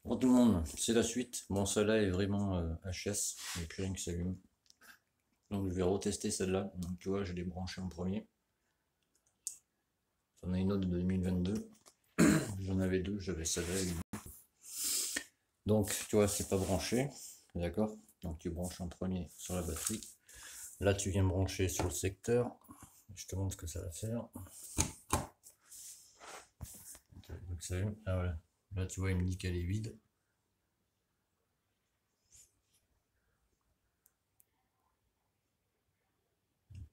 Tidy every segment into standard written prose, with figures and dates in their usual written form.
Bon tout le monde, c'est la suite. Bon celle-là est vraiment HS, il n'y a plus rien qui s'allume. Donc je vais retester celle-là. Donc tu vois, je l'ai branché en premier. J'en ai une autre de 2022. J'en avais deux, j'avais celle-là et une. Donc tu vois, c'est pas branché, d'accord? Donc tu branches en premier sur la batterie. Là tu viens brancher sur le secteur. Je te montre ce que ça va faire. Donc ça allume. Ah voilà. Là tu vois, il me dit qu'elle est vide.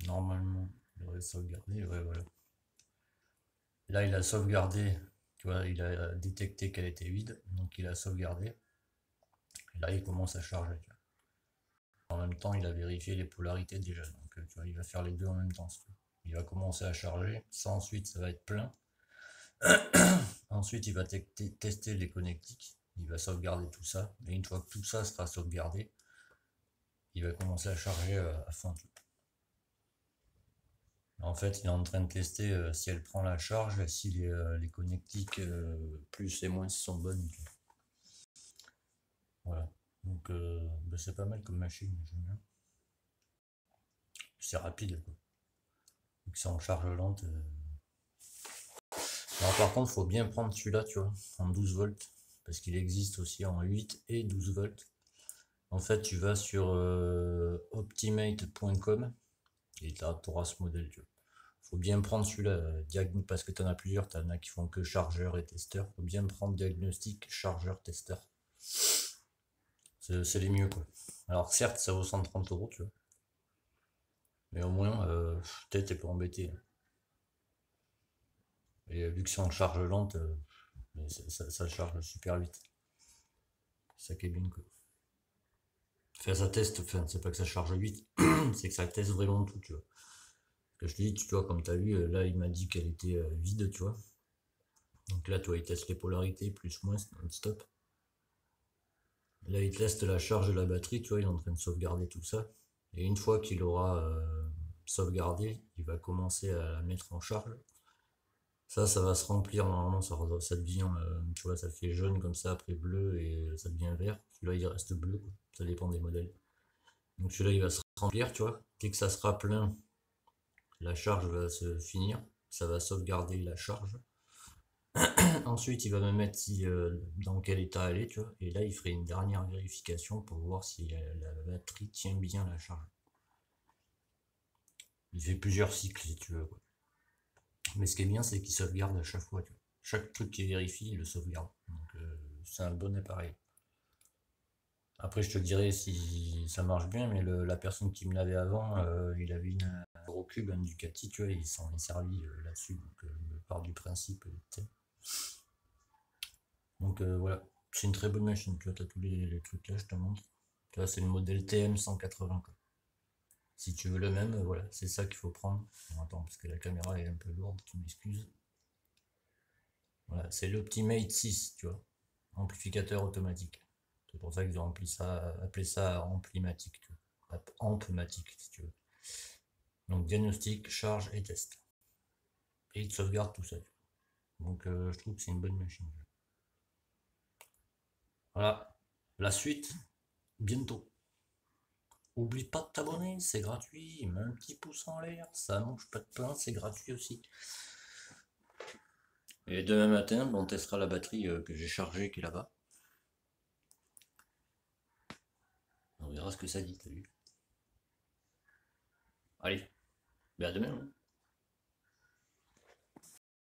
Normalement, il devrait sauvegarder. Ouais, voilà. Là, il a sauvegardé, tu vois, il a détecté qu'elle était vide, donc il a sauvegardé. Et là, il commence à charger. Tu vois. En même temps, il a vérifié les polarités déjà, donc tu vois, il va faire les deux en même temps. Il va commencer à charger, ça ensuite, ça va être plein. Ensuite, il va tester les connectiques, il va sauvegarder tout ça, et une fois que tout ça sera sauvegardé, il va commencer à charger à fond. En fait, il est en train de tester si elle prend la charge, et si les connectiques plus et moins sont bonnes. Voilà. Donc bah, c'est pas mal comme machine, j'aime bien. C'est rapide quoi. Donc c'est en charge lente. Alors par contre, faut bien prendre celui-là, tu vois, en 12 volts. Parce qu'il existe aussi en 8 et 12 volts. En fait, tu vas sur optimate.com et tu auras ce modèle, tu vois. Faut bien prendre celui-là, parce que tu en as plusieurs, tu en as qui font que chargeur et testeur. Faut bien prendre diagnostic, chargeur, testeur. C'est les mieux quoi. Alors certes, ça vaut 130 euros, tu vois. Mais au moins, t'es pas embêté. Et vu que c'est en charge lente, ça charge super vite. C'est ça qui est bien quoi. Enfin, ça teste, enfin, c'est pas que ça charge vite, c'est que ça teste vraiment tout, tu vois. Que je te dis, tu vois, comme tu as vu, là il m'a dit qu'elle était vide, tu vois. Donc là, toi, il teste les polarités, plus, moins, non-stop. Là, il teste la charge de la batterie, tu vois, il est en train de sauvegarder tout ça. Et une fois qu'il aura sauvegardé, il va commencer à la mettre en charge. Ça va se remplir normalement, ça devient, tu vois, ça fait jaune comme ça, après bleu et ça devient vert. Celui-là il reste bleu, quoi. Ça dépend des modèles. Donc celui-là il va se remplir, tu vois. Dès que ça sera plein, la charge va se finir, ça va sauvegarder la charge. Ensuite il va me mettre dans quel état elle est, tu vois. Et là il ferait une dernière vérification pour voir si la batterie tient bien la charge. Il fait plusieurs cycles si tu veux, quoi. Mais ce qui est bien c'est qu'il sauvegarde à chaque fois, tu vois. Chaque truc qui vérifie, il le sauvegarde. Donc c'est un bon appareil. Après, je te dirai si ça marche bien, mais la personne qui me l'avait avant, il avait un gros cube, un Ducati, tu vois, il s'en est servi là-dessus. Donc, je pars du principe. Donc, voilà, c'est une très bonne machine. Tu vois, tu as tous les trucs là, je te montre. Tu vois, c'est le modèle TM180. Quoi. Si tu veux le même, voilà, c'est ça qu'il faut prendre. Bon, attends, parce que la caméra est un peu lourde, tu m'excuses. Voilà, c'est l'Optimate 6, tu vois, amplificateur automatique. C'est pour ça qu'ils ont appelé ça amplimatique, tu vois. Ampmatique, si tu veux. Donc diagnostic, charge et test. Et il sauvegarde tout ça. Donc je trouve que c'est une bonne machine. Voilà. La suite, bientôt. Oublie pas de t'abonner, c'est gratuit. Mets un petit pouce en l'air, ça mange pas de pain, c'est gratuit aussi. Et demain matin, on testera la batterie que j'ai chargée qui est là-bas. On verra ce que ça dit, t'as vu. Allez, ben à demain. Hein.